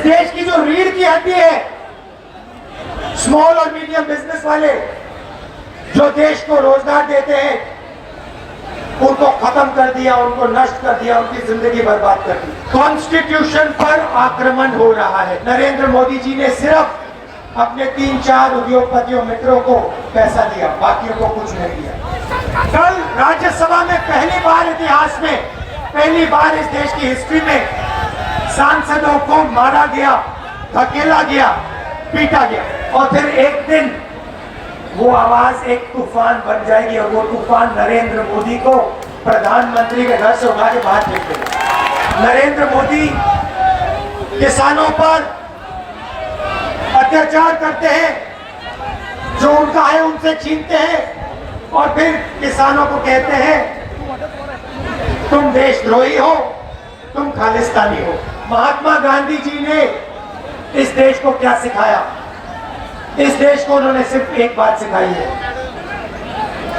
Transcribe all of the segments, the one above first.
इस देश की जो रीढ़ की हड्डी है, स्मॉल और मीडियम बिजनेस वाले जो देश को रोजगार देते हैं, उनको खत्म कर दिया, उनको नष्ट कर दिया, उनकी जिंदगी बर्बाद कर दी। कॉन्स्टिट्यूशन पर आक्रमण हो रहा है। नरेंद्र मोदी जी ने सिर्फ अपने 3-4 उद्योगपतियों मित्रों को पैसा दिया, बाकियों को कुछ नहीं दिया। कल राज्यसभा में पहली बार इतिहास में, पहली बार इस देश की हिस्ट्री में सांसदों को मारा गया, धकेला गया, पीटा गया, और फिर एक दिन वो आवाज एक तूफान बन जाएगी और वो तूफान नरेंद्र मोदी को प्रधानमंत्री के घर से उठा के बाहर फेंक देगा। नरेंद्र मोदी किसानों पर अत्याचार करते हैं, जो उनका है उनसे छीनते हैं और फिर किसानों को कहते हैं तुम देशद्रोही हो, तुम खालिस्तानी हो। महात्मा गांधी जी ने इस देश को क्या सिखाया? इस देश को उन्होंने सिर्फ एक बात सिखाई है।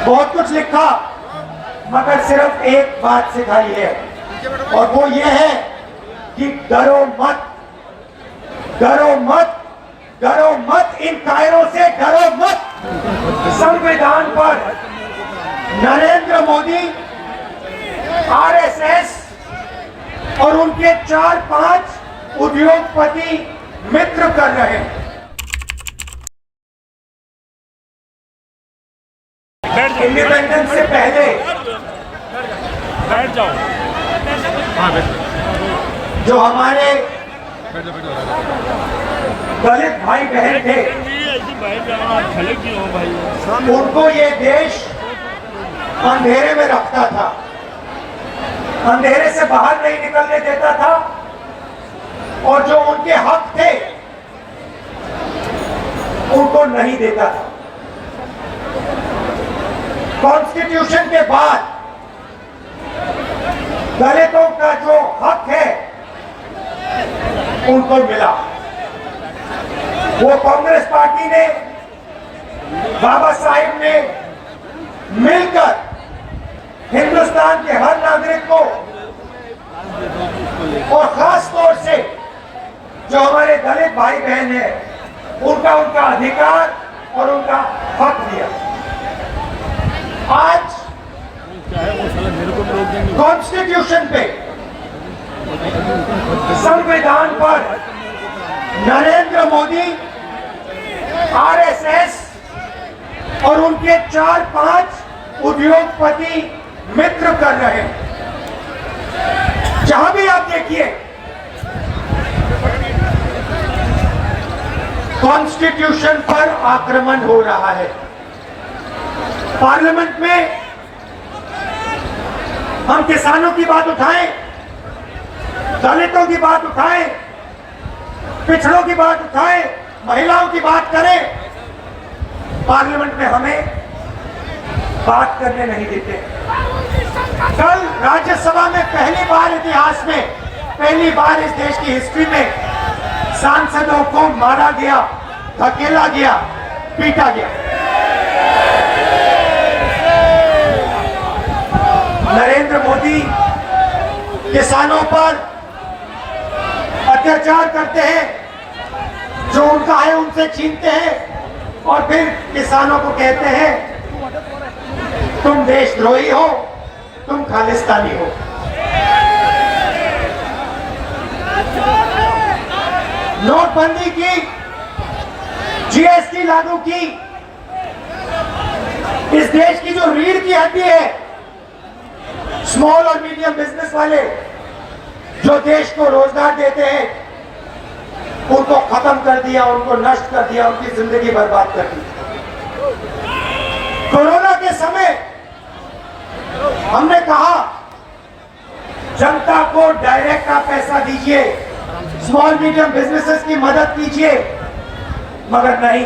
बहुत कुछ लिखा, मगर सिर्फ एक बात सिखाई है, और वो ये है कि डरो मत, डरो मत, डरो मत, इन कायरों से डरो मत। संविधान पर नरेंद्र मोदी, आरएसएस और उनके 4-5 उद्योगपति मित्र कर रहे हैं। इंडिपेंडेंस से पहले बैठ जाओ। जो हमारे दलित भाई बहन थे, उनको ये देश अंधेरे में रखता था, अंधेरे से बाहर नहीं निकलने देता था, और जो उनके हक थे उनको नहीं देता था। कॉन्स्टिट्यूशन के बाद दलितों का जो हक है उनको मिला। वो कांग्रेस पार्टी ने, बाबा साहिब ने मिलकर हिंदुस्तान के हर नागरिक को, और खास तौर से जो हमारे दलित भाई बहन है, उनका अधिकार और उनका हक दिया। आज कॉन्स्टिट्यूशन पे, संविधान पर नरेंद्र मोदी, आरएसएस और उनके 4-5 उद्योगपति मित्र कर रहे हैं। जहां भी आप देखिए, कॉन्स्टिट्यूशन पर आक्रमण हो रहा है। पार्लियामेंट में हम किसानों की बात उठाएं, दलितों की बात उठाएं, पिछड़ों की बात उठाएं, महिलाओं की बात करें, पार्लियामेंट में हमें बात करने नहीं देते। कल राज्यसभा में पहली बार इतिहास में, पहली बार इस देश की हिस्ट्री में सांसदों को मारा गया, धकेला गया, पीटा गया। नरेंद्र मोदी किसानों पर अत्याचार करते हैं, जो उनका है उनसे छीनते हैं, और फिर किसानों को कहते हैं तुम देशद्रोही हो, तुम खालिस्तानी हो। नोटबंदी की, जीएसटी लागू की, इस देश की जो रीढ़ की हड्डी है, स्मॉल और मीडियम बिजनेस वाले जो देश को रोजगार देते हैं, उनको खत्म कर दिया, उनको नष्ट कर दिया, उनकी जिंदगी बर्बाद कर दी। कोरोना के समय हमने कहा जनता को डायरेक्ट का पैसा दीजिए, स्मॉल मीडियम बिजनेसेस की मदद कीजिए, मगर नहीं,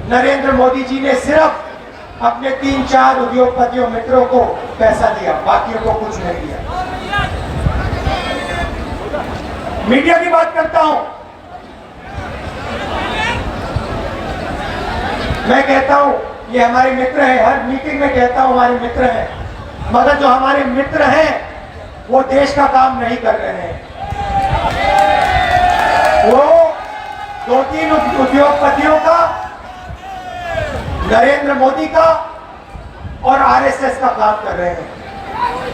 नरेंद्र मोदी जी ने सिर्फ अपने 3-4 उद्योगपतियों मित्रों को पैसा दिया, बाकियों को कुछ नहीं दिया। मीडिया की बात करता हूं, मैं कहता हूं ये हमारे मित्र हैं, हर मीटिंग में कहता हूं हमारे मित्र हैं, मगर जो हमारे मित्र हैं वो देश का काम नहीं कर रहे हैं। वो 2-3 उद्योगपतियों का, नरेंद्र मोदी का और आरएसएस का काम कर रहे हैं।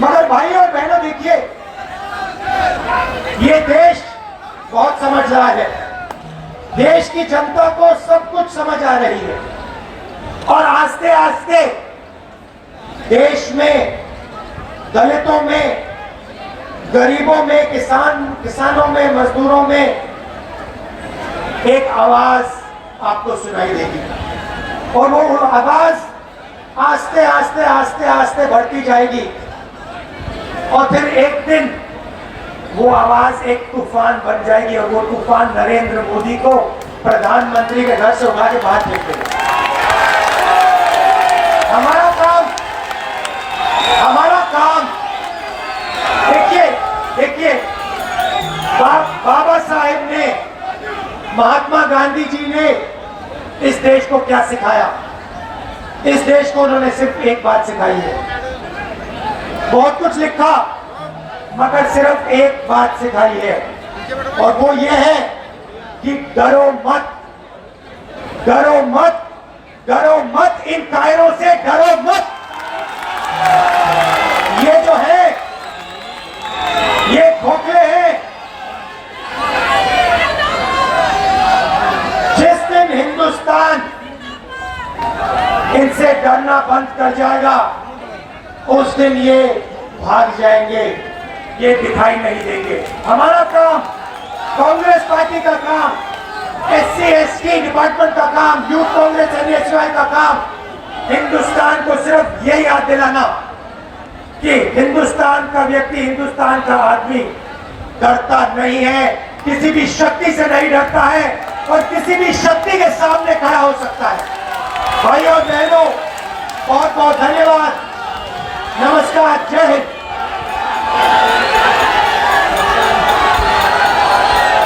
मगर भाई और बहनों देखिए, ये देश बहुत समझदार है। देश की जनता को सब कुछ समझ आ रही है और आस्ते आस्ते देश में दलितों में, गरीबों में, किसानों में, मजदूरों में एक आवाज आपको सुनाई देगी और वो आवाज आस्ते आस्ते आस्ते आस्ते बढ़ती जाएगी और फिर एक दिन वो आवाज एक तूफान बन जाएगी और वो तूफान नरेंद्र मोदी को प्रधानमंत्री के घर से उठा के बाहर फेंक देगा। हमारा काम देखिए बाबा साहेब ने, महात्मा गांधी जी ने इस देश को क्या सिखाया? इस देश को उन्होंने सिर्फ एक बात सिखाई है। बहुत कुछ लिखा मगर सिर्फ एक बात सिखाई है और वो ये है कि डरो मत, डरो मत, डरो मत, इन कायरों से डरो मत। ये जो है ये खोखले हैं। जिस दिन हिंदुस्तान इनसे डरना बंद कर जाएगा उस दिन ये भाग जाएंगे, ये दिखाई नहीं देंगे। हमारा काम, कांग्रेस पार्टी का काम, SC ST डिपार्टमेंट का काम, यूथ कांग्रेस NSY का काम हिंदुस्तान को सिर्फ ये याद दिलाना कि हिंदुस्तान का व्यक्ति, हिंदुस्तान का आदमी डरता नहीं है, किसी भी शक्ति से नहीं डरता है और किसी भी शक्ति के सामने खड़ा हो सकता है। भाइयों और बहनों, बहुत बहुत धन्यवाद। नमस्कार, जय हिंद।